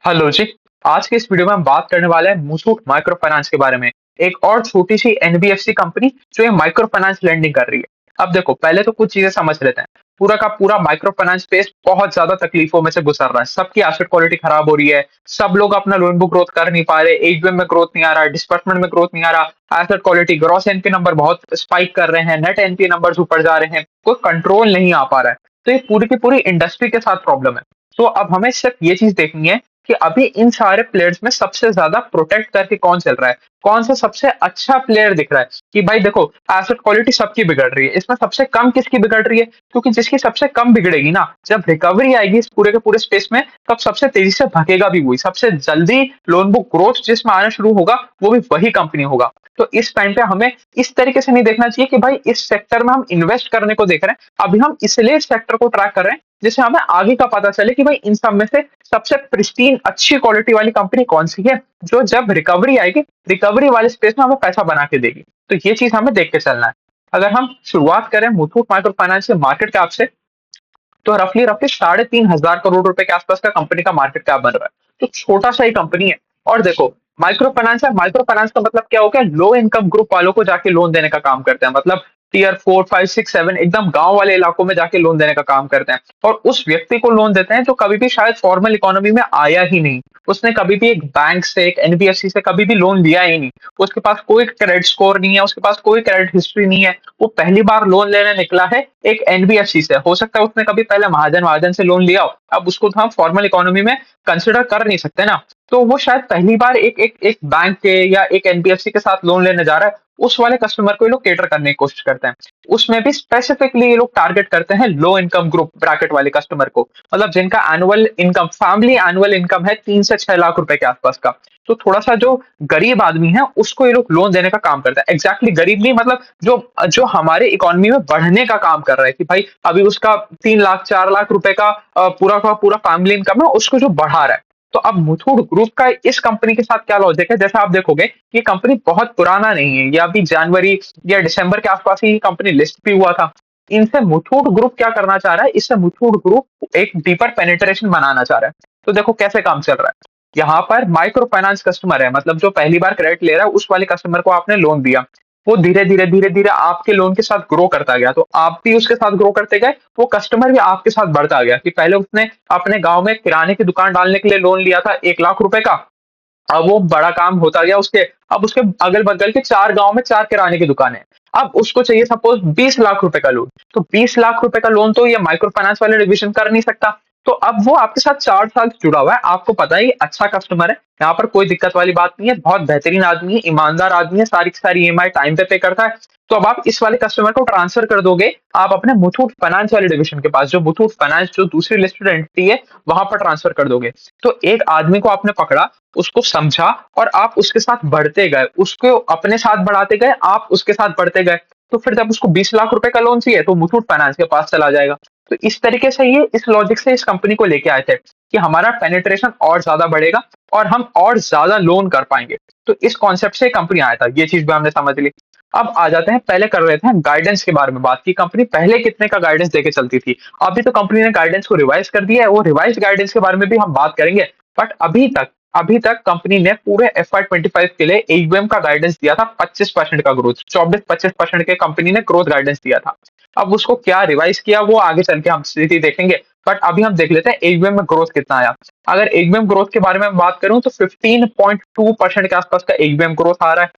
Hello जी। आज के इस वीडियो में हम बात करने वाले हैं मुथूट माइक्रो फाइनेंस के बारे में। एक और छोटी सी एनबीएफसी कंपनी जो ये माइक्रो फाइनेंस लेंडिंग कर रही है। अब देखो, पहले तो कुछ चीजें समझ लेते हैं। पूरा का पूरा माइक्रो फाइनेंस स्पेस बहुत ज्यादा तकलीफों में से गुजर रहा है। सबकी एसेट क्वालिटी खराब हो रही है। सब लोग अपना लोन बुक ग्रोथ कर नहीं पा रहे, एडीएम में ग्रोथ नहीं आ रहा, डिस्बर्समेंट में ग्रोथ नहीं आ रहा, asset quality gross NP number बहुत स्पाइक कर रहे हैं, नेट एनपी नंबर ऊपर जा रहे हैं, कोई कंट्रोल नहीं आ पा रहा है। तो ये पूरी की पूरी इंडस्ट्री के साथ प्रॉब्लम है। तो अब हमें सिर्फ ये चीज देखनी है कि अभी इन सारे प्लेयर्स में सबसे ज्यादा प्रोटेक्ट करके कौन चल रहा है, कौन सा सबसे अच्छा प्लेयर दिख रहा है। कि भाई देखो, एसेट क्वालिटी सबकी बिगड़ रही है, इसमें सबसे कम किसकी बिगड़ रही है? क्योंकि जिसकी सबसे कम बिगड़ेगी ना, जब रिकवरी आएगी इस पूरे के पूरे स्पेस में, तब सबसे तेजी से भगेगा भी वही, सबसे जल्दी लोन बुक ग्रोथ जिसमें आना शुरू होगा वो भी वही कंपनी होगा। तो इस टाइम पे हमें इस तरीके से नहीं देखना चाहिए कि भाई इस सेक्टर में हम इन्वेस्ट करने को देख रहे हैं। अभी हम इसलिए इस सेक्टर को ट्रैक कर रहे हैं जिससे हमें आगे का पता चले कि भाई इन सब में से सबसे प्रिस्टीन अच्छी क्वालिटी वाली कंपनी कौन सी है, जो जब रिकवरी आएगी, रिकवरी वाले स्पेस में हमें पैसा बना के देगी। तो ये चीज हमें देख के चलना है। अगर हम शुरुआत करें मुथूट माइक्रो फाइनेंस के मार्केट कैप से, तो रफली रफली 3,500 करोड़ रुपए के आसपास का कंपनी का मार्केट कैप बन रहा है। तो छोटा सा ही कंपनी है। और देखो, माइक्रो फाइनेंस है, माइक्रो फाइनेंस का मतलब क्या हो गया? लो इनकम ग्रुप वालों को जाके लोन देने का काम करते हैं। मतलब टियर 4, 5, 6, 7 एकदम गांव वाले इलाकों में जाके लोन देने का काम करते हैं। और उस व्यक्ति को लोन देते हैं जो कभी भी शायद फॉर्मल इकोनॉमी में आया ही नहीं, उसने कभी भी एक बैंक से, एक एनबीएफसी से कभी भी लोन लिया ही नहीं, उसके पास कोई क्रेडिट स्कोर नहीं है, उसके पास कोई क्रेडिट हिस्ट्री नहीं है। वो पहली बार लोन लेने निकला है एक एनबीएफसी से। हो सकता है उसने कभी पहले महाजन महाजन से लोन लिया हो, अब उसको तो हम फॉर्मल इकोनॉमी में कंसिडर कर नहीं सकते ना। तो वो शायद पहली बार एक एक एक बैंक के या एक एनबीएफसी के साथ लोन लेने जा रहा है। उस वाले कस्टमर को ये लोग केटर करने की कोशिश करते हैं। उसमें भी स्पेसिफिकली ये लोग टारगेट करते हैं लो इनकम ग्रुप ब्रैकेट वाले कस्टमर को। मतलब जिनका annual income, family annual income है 3 से 6 लाख रुपए के आसपास का। तो थोड़ा सा जो गरीब आदमी है उसको ये लोग लोन देने का काम करता है। एग्जैक्टली गरीब नहीं, मतलब जो जो हमारे इकोनॉमी में बढ़ने का काम कर रहा है, कि भाई अभी उसका 3 लाख 4 लाख रुपए का पूरा फैमिली इनकम है, उसको जो बढ़ा रहा है। तो अब मुथूट ग्रुप का इस कंपनी के साथ क्या लॉजिक है? जैसा आप देखोगे, ये कंपनी बहुत पुराना नहीं है, ये अभी जनवरी या दिसंबर के आसपास ही कंपनी लिस्ट भी हुआ था। इनसे मुथूट ग्रुप क्या करना चाह रहा है? इससे मुथूट ग्रुप एक डीपर पेनिट्रेशन बनाना चाह रहा है। तो देखो कैसे काम चल रहा है। यहाँ पर माइक्रो फाइनेंस कस्टमर है, मतलब जो पहली बार क्रेडिट ले रहा है, उस वाले कस्टमर को आपने लोन दिया। वो धीरे धीरे आपके लोन के साथ ग्रो करता गया, तो आप भी उसके साथ ग्रो करते गए, वो कस्टमर भी आपके साथ बढ़ता गया। कि पहले उसने अपने गांव में किराने की दुकान डालने के लिए लोन लिया था 1 लाख रुपए का, अब वो बड़ा काम होता गया उसके। अब उसके अगल बगल के 4 गांव में 4 किराने की दुकानें हैं। अब उसको चाहिए सपोज 20 लाख रुपए का लोन। तो 20 लाख रुपए का लोन तो ये माइक्रो फाइनेंस वाले डिविजन कर नहीं सकता। तो अब वो आपके साथ 4 साल से जुड़ा हुआ है, आपको पता है ये अच्छा कस्टमर है, यहाँ पर कोई दिक्कत वाली बात नहीं है, बहुत बेहतरीन आदमी है, ईमानदार आदमी है, सारी की सारी ईएमआई टाइम पे करता है। तो अब आप इस वाले कस्टमर को ट्रांसफर कर दोगे, आप अपने मुथूट फाइनेंस वाले डिविजन के पास, जो मुथूट फाइनेंस जो दूसरी लिस्टेड एंटिटी है, वहां पर ट्रांसफर कर दोगे। तो एक आदमी को आपने पकड़ा, उसको समझा, और आप उसके साथ बढ़ते गए, उसको अपने साथ बढ़ाते गए, आप उसके साथ बढ़ते गए। तो फिर जब उसको 20 लाख रुपए का लोन चाहिए तो मुथूट फाइनेंस के पास चला जाएगा। तो इस तरीके से ये इस लॉजिक से इस कंपनी को लेके आए थे कि हमारा पेनिट्रेशन और ज्यादा बढ़ेगा और हम और ज्यादा लोन कर पाएंगे। तो इस कॉन्सेप्ट से कंपनी आया था, ये चीज भी हमने समझ ली। अब आ जाते हैं, पहले कर रहे थे गाइडेंस के बारे में बात की, कंपनी पहले कितने का गाइडेंस देके चलती थी। अभी तो कंपनी ने गाइडेंस को रिवाइज कर दिया है, वो रिवाइज गाइडेंस के बारे में भी हम बात करेंगे। बट अभी तक कंपनी ने पूरे FY 25 के लिए एयूएम का गाइडेंस दिया था 25% का ग्रोथ, 24-25% के कंपनी ने ग्रोथ गाइडेंस दिया था। अब उसको क्या रिवाइज किया वो आगे चल के हम स्थिति देखेंगे। बट अभी हम देख लेते हैं एयूएम में ग्रोथ कितना आया। अगर एयूएम ग्रोथ के बारे में बात करूं तो 15.2% के आसपास का एयूएम ग्रोथ आ रहा है।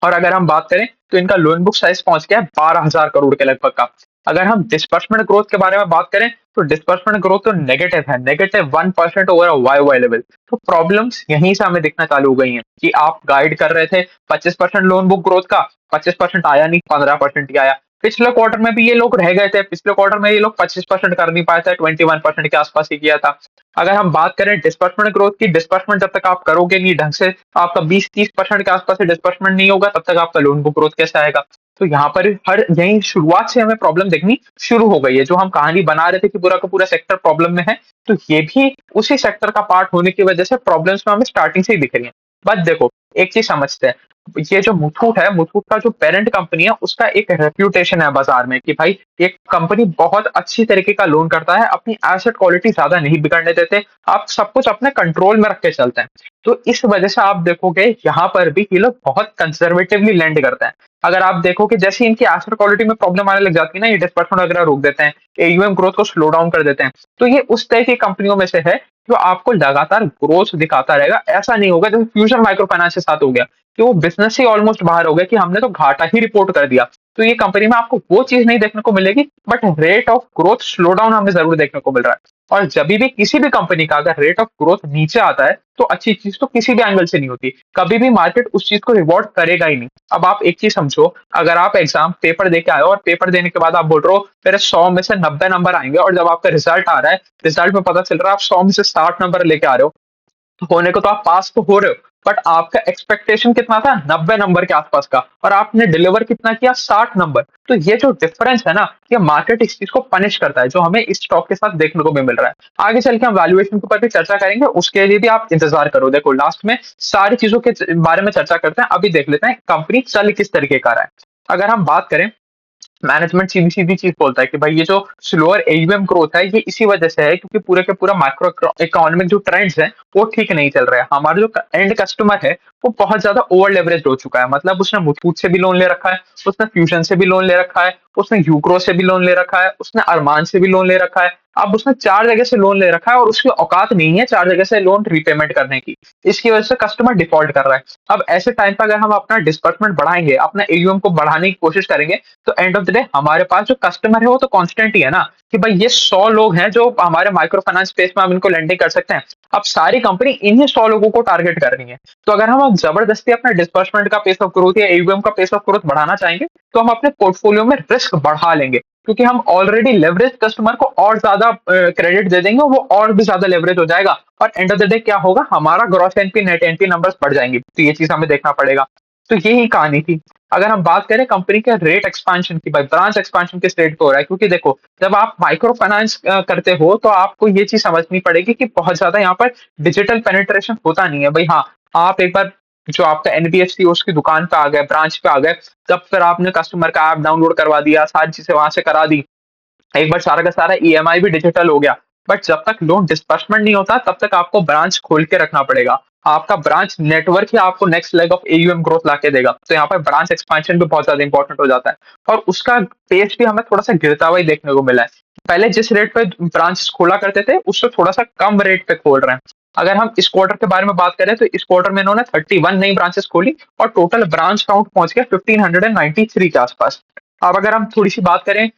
और अगर हम बात करें तो इनका लोन बुक साइज पहुंच गया है 12,000 करोड़ के लगभग का। अगर हम डिस्बर्समेंट ग्रोथ के बारे में बात करें तो डिस्बर्समेंट ग्रोथ तो नेगेटिव है, -1% ओवर वाई लेवल। तो प्रॉब्लम्स यहीं से हमें दिखना चालू हो गई हैं कि आप गाइड कर रहे थे 25% लोन बुक ग्रोथ का, 25% आया नहीं, 15% ही आया। पिछले क्वार्टर में भी ये लोग रह गए थे, पिछले क्वार्टर में ये लोग 25% कर नहीं पाए थे, 21% के आसपास ही किया था। अगर हम बात करें डिस्बर्समेंट ग्रोथ की, डिस्बर्समेंट जब तक आप करोगे नहीं ढंग से, आपका 20-30% के आसपास से डिस्बर्समेंट नहीं होगा, तब तक आपका लोन बुक ग्रोथ कैसे आएगा? तो यहाँ पर हर यही शुरुआत से हमें प्रॉब्लम देखनी शुरू हो गई है। जो हम कहानी बना रहे थे कि पूरा का पूरा सेक्टर प्रॉब्लम में है, तो ये भी उसी सेक्टर का पार्ट होने की वजह से प्रॉब्लम्स में हमें स्टार्टिंग से ही दिख रही है। बट देखो, एक चीज समझते हैं, ये जो मुथूट है, मुथूट का जो पेरेंट कंपनी है, उसका एक रेप्यूटेशन है बाजार में कि भाई ये कंपनी बहुत अच्छी तरीके का लोन करता है, अपनी एसेट क्वालिटी ज्यादा नहीं बिगड़ने देते, आप सब कुछ अपने कंट्रोल में रख के चलते हैं। तो इस वजह से आप देखोगे यहाँ पर भी ये लोग बहुत कंजर्वेटिवली लेंड करते हैं। अगर आप देखो कि जैसे इनकी एसेट क्वालिटी में प्रॉब्लम आने लग जाती है ना, ये डिस्बर्समेंट वगैरह रोक देते हैं, एयूएम ग्रोथ को स्लो डाउन कर देते हैं, तो ये उस तरह की कंपनियों में से है जो आपको लगातार ग्रोथ दिखाता रहेगा। ऐसा नहीं होगा जैसे फ्यूचर माइक्रो फाइनेंस के साथ हो गया कि वो बिजनेस से ऑलमोस्ट बाहर हो गया कि हमने तो घाटा ही रिपोर्ट कर दिया। तो ये कंपनी में आपको वो चीज नहीं देखने को मिलेगी, but rate of growth slow down हमें जरूर देखने को मिल रहा है। और जब भी किसी भी कंपनी का अगर रेट ऑफ ग्रोथ नीचे आता है, तो अच्छी चीज तो किसी भी एंगल से नहीं होती, कभी भी मार्केट उस चीज को रिवॉर्ड करेगा ही नहीं। अब आप एक चीज समझो, अगर आप एग्जाम पेपर दे के आए हो और पेपर देने के बाद आप बोल रहे हो मेरे 100 में से 90 नंबर आएंगे, और जब आपका रिजल्ट आ रहा है, रिजल्ट में पता चल रहा है आप 100 में से 60 नंबर लेके आ रहे हो, होने को तो आप पास तो हो रहे हो, बट आपका एक्सपेक्टेशन कितना था, 90 नंबर के आसपास का, और आपने डिलीवर कितना किया, 60 नंबर। तो ये जो डिफरेंस है ना, ये मार्केट इस चीज को पनिश करता है, जो हमें इस स्टॉक के साथ देखने को भी मिल रहा है। आगे चल के हम वैल्यूएशन के ऊपर भी चर्चा करेंगे, उसके लिए भी आप इंतजार करो। देखो, लास्ट में सारी चीजों के बारे में चर्चा करते हैं, अभी देख लेते हैं कंपनी चल किस तरीके का रहा है। अगर हम बात करें, मैनेजमेंट सीधी सीधी चीज बोलता है कि भाई ये जो स्लोअर एयूएम ग्रोथ है, ये इसी वजह से है क्योंकि पूरे के पूरा माइक्रो इकोनॉमिक जो ट्रेंड्स हैं वो ठीक नहीं चल रहे हैं। हमारा जो एंड कस्टमर है वो बहुत ज्यादा ओवर लेवरेज हो चुका है, मतलब उसने मुथूट से भी लोन ले रखा है, उसने फ्यूजन से भी लोन ले रखा है, उसने यूक्रो से भी लोन ले रखा है, उसने अरमान से भी लोन ले रखा है। अब उसने 4 जगह से लोन ले रखा है और उसकी औकात नहीं है 4 जगह से लोन रीपेमेंट करने की। इसकी वजह से कस्टमर डिफॉल्ट कर रहा है। अब ऐसे टाइम पर अगर हम अपना डिस्बर्समेंट बढ़ाएंगे, अपना एयूएम को बढ़ाने की कोशिश करेंगे, तो एंड ऑफ द डे हमारे पास जो कस्टमर है वो तो कांस्टेंट ही है ना, कि भाई ये 100 लोग हैं जो हमारे माइक्रो फाइनेंस स्पेस में हम इनको लेंडिंग कर सकते हैं। अब सारी कंपनी इन्हीं 100 लोगों को टारगेट कर रही है। तो अगर हम अब जबरदस्ती अपना डिस्बर्समेंट का पेस ऑफ ग्रोथ या एयूएम का पेस ऑफ ग्रोथ बढ़ाना चाहेंगे, तो हम अपने पोर्टफोलियो में रिस्क बढ़ा लेंगे, क्योंकि हम ऑलरेडी लेवरेज कस्टमर को और ज्यादा क्रेडिट दे देंगे, वो और भी ज्यादा लेवरेज हो जाएगा, और एंड ऑफ द डे क्या होगा, हमारा gross NP net NP numbers बढ़ जाएंगे। तो ये चीज हमें देखना पड़ेगा। तो यही कहानी थी। अगर हम बात करें कंपनी के रेट एक्सपेंशन की, भाई ब्रांच एक्सपेंशन किस रेट पे हो रहा है, क्योंकि देखो जब आप माइक्रो फाइनेंस करते हो तो आपको ये चीज समझनी पड़ेगी कि बहुत ज्यादा यहाँ पर डिजिटल पेनिट्रेशन होता नहीं है। भाई हाँ, आप एक बार जो आपका एनबीएफसी उसकी दुकान पे आ गए, ब्रांच पे आ गए, तब फिर आपने कस्टमर का ऐप डाउनलोड करवा दिया, सारी चीजें वहां से करा दी, एक बार सारा का सारा ईएमआई भी डिजिटल हो गया। बट जब तक लोन डिस्बर्समेंट नहीं होता, तब तक आपको ब्रांच खोल के रखना पड़ेगा। आपका ब्रांच नेटवर्क ही आपको next leg of AUM growth लाके देगा। तो यहाँ पर ब्रांच एक्सपेंशन भी बहुत ज्यादा इंपॉर्टेंट हो जाता है, और उसका पेस भी हमें थोड़ा सा गिरता हुआ ही देखने को मिला है। पहले जिस रेट पे ब्रांच खोला करते थे, उससे थोड़ा सा कम रेट पे खोल रहे हैं। अगर हम इस क्वार्टर के बारे में बात करें, तो इस क्वार्टर में इन्होंने 31 नई ब्रांचेस खोली, और टोटल ब्रांच काउंट पहुंच गया 1593 के आसपास। अब अगर हम थोड़ी सी बात करें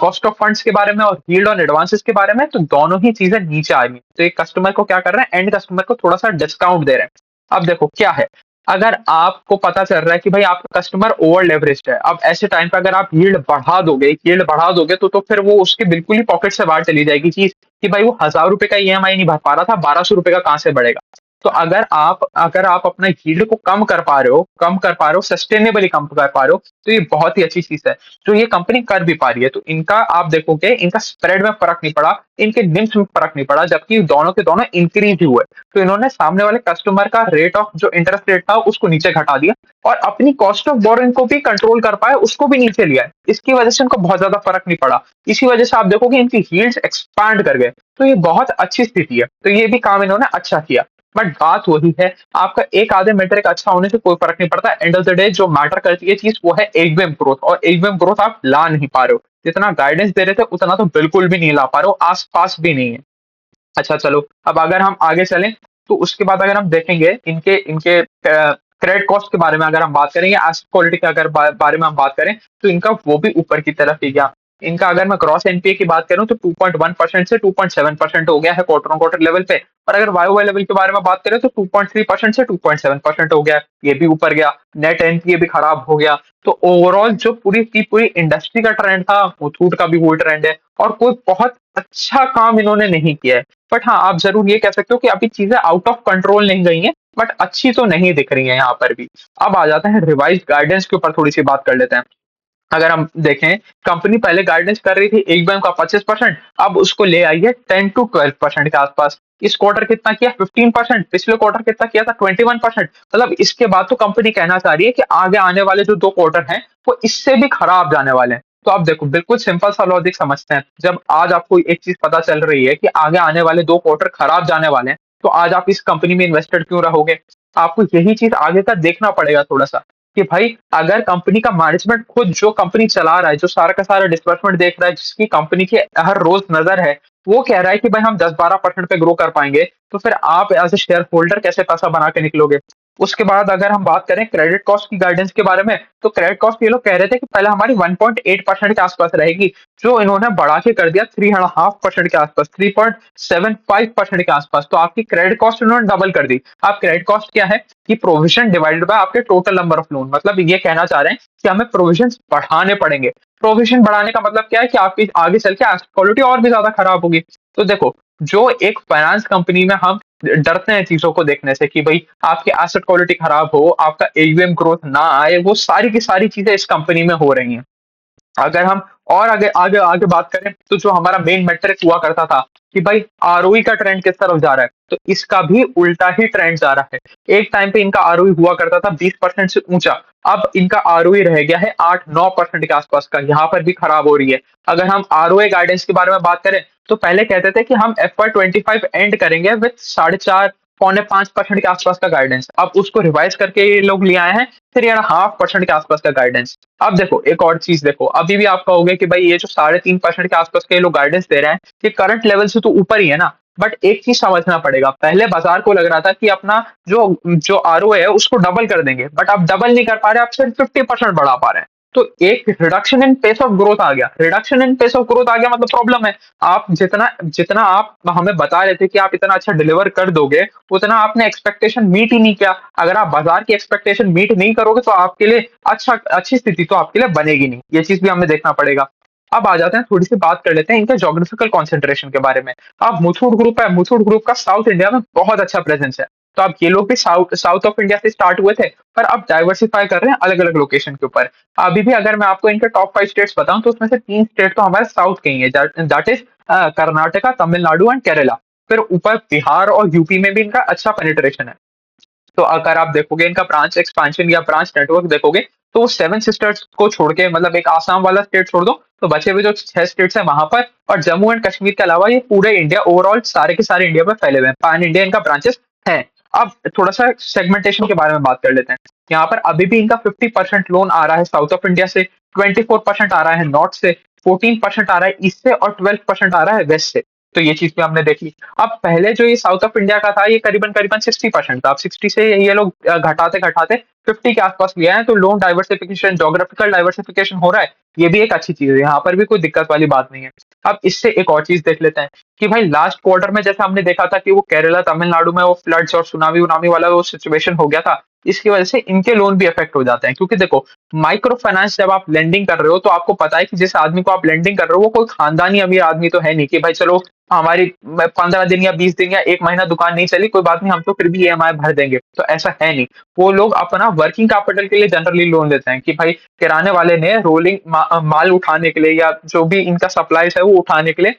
कॉस्ट ऑफ फंड्स के बारे में और यील्ड ऑन एडवांसेस के बारे में, तो दोनों ही चीजें नीचे आ गई। तो एक कस्टमर को क्या कर रहे हैं, एंड कस्टमर को थोड़ा सा डिस्काउंट दे रहे हैं। अब देखो क्या है, अगर आपको पता चल रहा है कि भाई आपका कस्टमर ओवर लेवरेज्ड है, अब ऐसे टाइम पे अगर आप यील्ड बढ़ा दोगे, तो फिर वो उसके बिल्कुल ही पॉकेट से बाहर चली जाएगी चीज, कि भाई वो 1000 रुपए का ईएमआई नहीं भर पा रहा था, 1200 रुपए का कहां से बढ़ेगा। तो अगर आप अपना यील्ड को कम कर पा रहे हो, सस्टेनेबली कम कर पा रहे हो, तो ये बहुत ही अच्छी चीज है जो ये कंपनी कर भी पा रही है। तो इनका आप देखोगे, इनका स्प्रेड में फर्क नहीं पड़ा, इनके निम्स में फर्क नहीं पड़ा, जबकि दोनों के दोनों इंक्रीज हुए। तो इन्होंने सामने वाले कस्टमर का रेट ऑफ जो इंटरेस्ट रेट था उसको नीचे घटा दिया, और अपनी कॉस्ट ऑफ बोरिंग को भी कंट्रोल कर पाए, उसको भी नीचे लिया है। इसकी वजह से इनको बहुत ज्यादा फर्क नहीं पड़ा। इसी वजह से आप देखोगे इनकी यील्ड्स एक्सपैंड कर गए। तो ये बहुत अच्छी स्थिति है, तो ये भी काम इन्होंने अच्छा किया। बट बात वही है, आपका एक आधे मीटर का अच्छा होने से कोई फर्क नहीं पड़ता। एंड ऑफ द डे जो मैटर करती है चीज, वो है एयूएम ग्रोथ, और एयूएम ग्रोथ आप ला नहीं पा रहे हो। जितना गाइडेंस दे रहे थे उतना तो बिल्कुल भी नहीं ला पा रहे हो, आस पास भी नहीं है। अच्छा चलो, अब अगर हम आगे चलें, तो उसके बाद अगर हम देखेंगे इनके इनके क्रेडिट कॉस्ट के बारे में अगर हम बात करें, या एसेट क्वालिटी के अगर बारे में हम बात करें, तो इनका वो भी ऊपर की तरफ ही गया। इनका अगर मैं ग्रॉस एनपीए की बात करूं, तो 2.1% से 2.7% हो गया है क्वार्टर ऑन क्वार्टर लेवल पे। और अगर वाई वाई लेवल के बारे में बात करें, तो 2.3% से 2.7% हो गया, ये भी ऊपर गया। नेट एनपीए भी खराब हो गया। तो ओवरऑल जो पूरी की पूरी इंडस्ट्री का ट्रेंड था, मुथूट का भी वो ट्रेंड है, और कोई बहुत अच्छा काम इन्होंने नहीं किया है। बट हाँ, आप जरूर ये कह सकते हो कि अभी चीजें आउट ऑफ कंट्रोल नहीं गई हैं, बट अच्छी तो नहीं दिख रही है यहाँ पर भी। अब आ जाते हैं रिवाइज गाइडेंस के ऊपर, थोड़ी सी बात कर लेते हैं। अगर हम देखें, कंपनी पहले गाइडेंस कर रही थी एक बैंक का 25%, अब उसको ले आई है 10 to 12% के आसपास। इस क्वार्टर कितना किया 15%, पिछले क्वार्टर कितना किया था 21%। मतलब इसके बाद तो कंपनी कहना चाह रही है कि आगे आने वाले जो 2 क्वार्टर हैं वो इससे भी खराब जाने वाले हैं। तो आप देखो बिल्कुल सिंपल सा लॉजिक समझते हैं। जब आज आपको एक चीज़ पता चल रही है कि आगे आने वाले 2 क्वार्टर खराब जाने वाले हैं, तो आज आप इस कंपनी में इन्वेस्टेड क्यों रहोगे? आपको यही चीज़ आगे का देखना पड़ेगा थोड़ा-सा कि भाई अगर कंपनी का मैनेजमेंट खुद जो कंपनी चला रहा है, जो सारा का सारा डिस्बर्समेंट देख रहा है, जिसकी कंपनी की हर रोज़ नज़र है, वो कह रहा है कि भाई हम 10-12% पे ग्रो कर पाएँगे, तो फिर आप एज़ अ शेयर होल्डर कैसे पैसा बना के निकलोगे? उसके बाद अगर हम बात करें क्रेडिट कॉस्ट की गाइडेंस के बारे में, तो क्रेडिट कॉस्ट ये लोग कह रहे थे कि पहले हमारी 1.8% के आसपास रहेगी, जो इन्होंने बढ़ा के कर दिया 3.5% के आसपास, 3.75% के आसपास। तो आपकी क्रेडिट कॉस्ट इन्होंने डबल कर दी। अब क्रेडिट कॉस्ट क्या है? कि प्रोविजन डिवाइडेड बाय आपके टोटल नंबर ऑफ लोन। मतलब ये कहना चाह रहे हैं कि हमें प्रोविजंस बढ़ाने पड़ेंगे। प्रोविजन बढ़ाने का मतलब क्या है कि आपकी आगे चल के एसेट क्वालिटी और भी ज्यादा खराब होगी। तो देखो, जो एक फाइनेंस कंपनी में हम डरते हैं चीजों को देखने से कि भाई आपकी एसेट क्वालिटी खराब हो, आपका एयूएम ग्रोथ ना आए, वो सारी की सारी चीजें इस कंपनी में हो रही हैं। अगर हम और आगे आगे आगे बात करें, तो जो हमारा मेन मेट्रिक हुआ करता था कि भाई आरओई का ट्रेंड किस तरफ जा रहा है, तो इसका भी उल्टा ही ट्रेंड जा रहा है। एक टाइम पे इनका आरओई हुआ करता था 20% से ऊंचा, अब इनका आरओई रह गया है 8-9% के आसपास का। यहाँ पर भी खराब हो रही है। अगर हम आरओए गाइडेंस के बारे में बात करें, तो पहले कहते थे कि हम FY25 एंड करेंगे विद 4.5 5% के आसपास का गाइडेंस। अब उसको रिवाइज करके ये लोग ले आए हैं 3.5% के आसपास का गाइडेंस। अब देखो एक और चीज देखो, अभी भी आप कहोगे कि भाई ये जो 3.5% के आसपास के लोग गाइडेंस दे रहे हैं, ये करंट लेवल से तो ऊपर ही है ना। बट एक चीज समझना पड़ेगा, पहले बाजार को लग रहा था कि अपना जो जो आरओए है उसको डबल कर देंगे, बट आप डबल नहीं कर पा रहे, आप सिर्फ 50% बढ़ा पा रहे हैं। तो एक reduction in pace of growth आ गया। Reduction in pace of growth आ गया मतलब प्रॉब्लम है। आप जितना जितना आप हमें बता रहे थे कि आप इतना अच्छा डिलीवर कर दोगे, उतना आपने एक्सपेक्टेशन मीट ही नहीं किया। अगर आप बाजार की एक्सपेक्टेशन मीट नहीं करोगे, तो आपके लिए अच्छी स्थिति तो आपके लिए बनेगी नहीं। ये चीज भी हमें देखना पड़ेगा। अब आ जाते हैं, थोड़ी सी बात कर लेते हैं इनके जोग्राफिकल कंसंट्रेशन के बारे में। अब मुथूट ग्रुप है, मुथूट ग्रुप का साउथ इंडिया में बहुत अच्छा प्रेजेंस है। तो अब ये लोग भी साउथ साउथ ऑफ इंडिया से स्टार्ट हुए थे, पर अब डाइवर्सिफाई कर रहे हैं अलग अलग लोकेशन के ऊपर। अभी भी अगर मैं आपको इनके टॉप 5 स्टेट्स बताऊं, तो उसमें से 3 स्टेट तो हमारे साउथ के ही है, that is Karnataka, Tamil Nadu and Kerala. फिर ऊपर बिहार और यूपी में भी इनका अच्छा पेनिट्रेशन है। तो अगर आप देखोगे इनका ब्रांच एक्सपांशन या ब्रांच नेटवर्क देखोगे, तो वो 7 सिस्टर्स को छोड़ के, मतलब एक आसाम वाला स्टेट छोड़ दो, तो बचे हुए जो 6 स्टेट्स हैं वहां पर, और जम्मू एंड कश्मीर के अलावा ये पूरे इंडिया ओवरऑल सारे के सारे इंडिया में फैले हुए हैं। पैन इंडिया इनका ब्रांचेस हैं। अब थोड़ा सा सेगमेंटेशन के बारे में बात कर लेते हैं। यहाँ पर अभी भी इनका 50% लोन आ रहा है साउथ ऑफ इंडिया से, 24% आ रहा है नॉर्थ से, 14% आ रहा है ईस्ट से, और 12% आ रहा है वेस्ट से। तो ये चीज भी हमने देख ली। अब पहले जो ये साउथ ऑफ इंडिया का था, ये करीबन करीबन 60% था। अब 60 से ये लोग घटाते घटाते 50 के आसपास लिया है। तो लोन डाइवर्सिफिकेशन, जोग्राफिकल डाइवर्सिफिकेशन हो रहा है। ये भी एक अच्छी चीज है, यहाँ पर भी कोई दिक्कत वाली बात नहीं है। अब इससे एक और चीज देख लेते हैं कि भाई लास्ट क्वार्टर में जैसे हमने देखा था कि वो केरला तमिलनाडु में वो फ्लड्स और सुनामी उनामी वाला वो सिचुएशन हो गया था। इसकी वजह से इनके लोन भी अफेक्ट हो जाते हैं, क्योंकि देखो माइक्रो फाइनेंस जब आप लेंडिंग कर रहे हो, तो आपको पता है कि जिस आदमी को आप लेंडिंग कर रहे हो वो कोई खानदानी अमीर आदमी तो है नहीं कि भाई चलो हमारी 15 दिन या 20 दिन या एक महीना दुकान नहीं चली, कोई बात नहीं, हम तो फिर भी ईएमआई भर देंगे। तो ऐसा है नहीं। वो लोग अपना वर्किंग कैपिटल के लिए जनरली लोन लेते हैं कि भाई किराने वाले ने रोलिंग माल उठाने के लिए, या जो भी इनका सप्लाईज है वो उठाने के लिए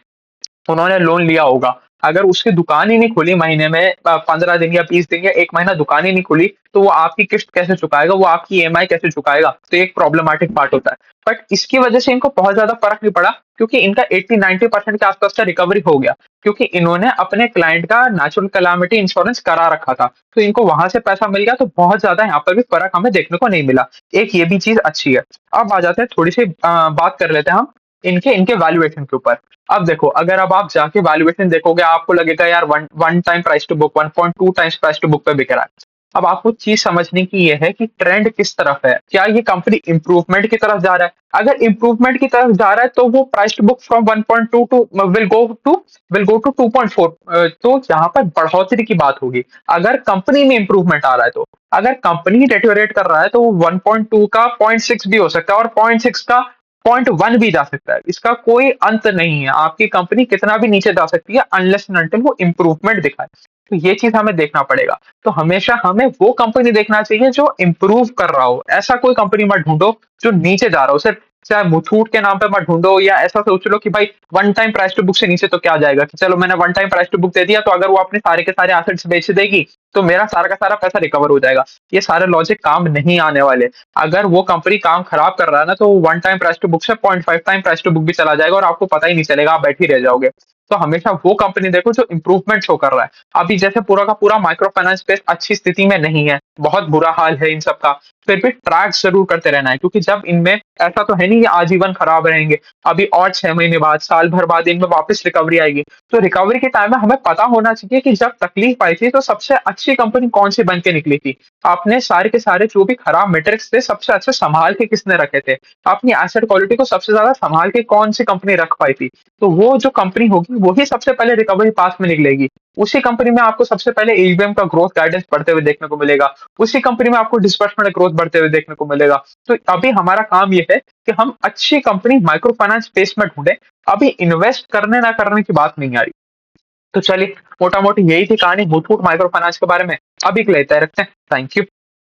उन्होंने लोन लिया होगा। अगर उसकी दुकान ही नहीं खुली महीने में, 15 दिन या 20 दिन या एक महीना दुकान ही नहीं खुली, तो वो आपकी किस्त कैसे चुकाएगा, वो आपकी ईएमआई कैसे चुकाएगा? तो एक प्रॉब्लमैटिक पार्ट होता है। बट इसकी वजह से इनको बहुत ज्यादा फर्क नहीं पड़ा, क्योंकि इनका 80-90% के आसपास का रिकवरी हो गया, क्योंकि इन्होंने अपने क्लाइंट का नेचुरल कैलामिटी इंश्योरेंस करा रखा था। तो इनको वहां से पैसा मिल गया, तो बहुत ज्यादा यहाँ पर भी फर्क हमें देखने को नहीं मिला। एक ये भी चीज अच्छी है। अब आ जाते हैं, थोड़ी सी बात कर लेते हैं हम इनके इनके वैल्यूएशन के ऊपर। अब देखो, अगर अब आप जाके वैल्यूएशन देखोगे, आपको लगेगा यार one one time price to book, 1.2 times price to book पे बिक रहा है। अब आपको चीज समझने की ये है कि ट्रेंड किस तरफ है। क्या ये कंपनी इंप्रूवमेंट की तरफ जा रहा है? अगर इंप्रूवमेंट की तरफ जा रहा है, तो वो price to book from 1.2 to will go to 2.4। तो यहाँ पर बढ़ोतरी की बात होगी। अगर कंपनी में इंप्रूवमेंट आ रहा है, तो अगर कंपनी डेटोरेट कर रहा है, तो वो 1.2 का 0.6 भी हो सकता है, और 0.6 का 0.1 भी जा सकता है। इसका कोई अंत नहीं है। आपकी कंपनी कितना भी नीचे जा सकती है, अनलेस एंड अनटिल वो इंप्रूवमेंट दिखाए। तो ये चीज हमें देखना पड़ेगा। तो हमेशा हमें वो कंपनी देखना चाहिए जो इंप्रूव कर रहा हो। ऐसा कोई कंपनी मत ढूंढो जो नीचे जा रहा हो, सिर्फ चाहे मुथूट के नाम पे मत ढूँढो या ऐसा सोच लो कि भाई one time price to book से नीचे तो क्या जाएगा कि चलो मैंने one time price to book दे दिया तो अगर वो अपने सारे के सारे एसेट्स बेच देगी, तो मेरा सारा का सारा पैसा रिकवर हो जाएगा। ये सारे लॉजिक काम नहीं आने वाले। अगर वो कंपनी काम खराब कर रहा है ना, तो one time price to book से 0.5 टाइम प्राइस टू बुक भी चला जाएगा और आपको पता ही नहीं चलेगा, आप बैठे ही रह जाओगे। तो हमेशा वो कंपनी देखो जो इम्प्रूवमेंट शो कर रहा है। अभी जैसे पूरा का पूरा माइक्रो फाइनेंस स्पेस अच्छी स्थिति में नहीं है, बहुत बुरा हाल है इन सब का, फिर भी ट्रैक ज़रूर करते रहना है क्योंकि जब इनमें ऐसा तो है नहीं ये आजीवन खराब रहेंगे। अभी और 6 महीने बाद, साल भर बाद इनमें वापस रिकवरी आएगी। तो रिकवरी के टाइम में हमें पता होना चाहिए कि जब तकलीफ आई थी तो सबसे अच्छी कंपनी कौन-सी बन के निकली थी। आपने सारे के सारे जो भी खराब मैट्रिक्स थे सबसे अच्छे सँभाल के किसने रखे थे। अपनी एसेट क्वालिटी को सबसे ज़्यादा सँभाल के कौन-सी कंपनी रख पाई थी। तो वो जो कंपनी होगी वही सबसे पहले रिकवरी पाथ में निकलेगी। उसी कंपनी में आपको सबसे पहले एईएम का ग्रोथ गाइडेंस बढ़ते हुए देखने को मिलेगा। उसी कंपनी में आपको डिस्बर्समेंट ग्रोथ बढ़ते हुए देखने को मिलेगा। तो अभी हमारा काम ये है कि हम अच्छी कंपनी माइक्रो फाइनेंस स्पेस में ढूँढें। अभी इन्वेस्ट करने ना करने की बात नहीं आ रही। तो चलिए मोटा-मोटी यही थी कहानी मुथूट माइक्रो फाइनेंस के बारे में। अभी के लिए इतना ही रखते हैं। Thank you.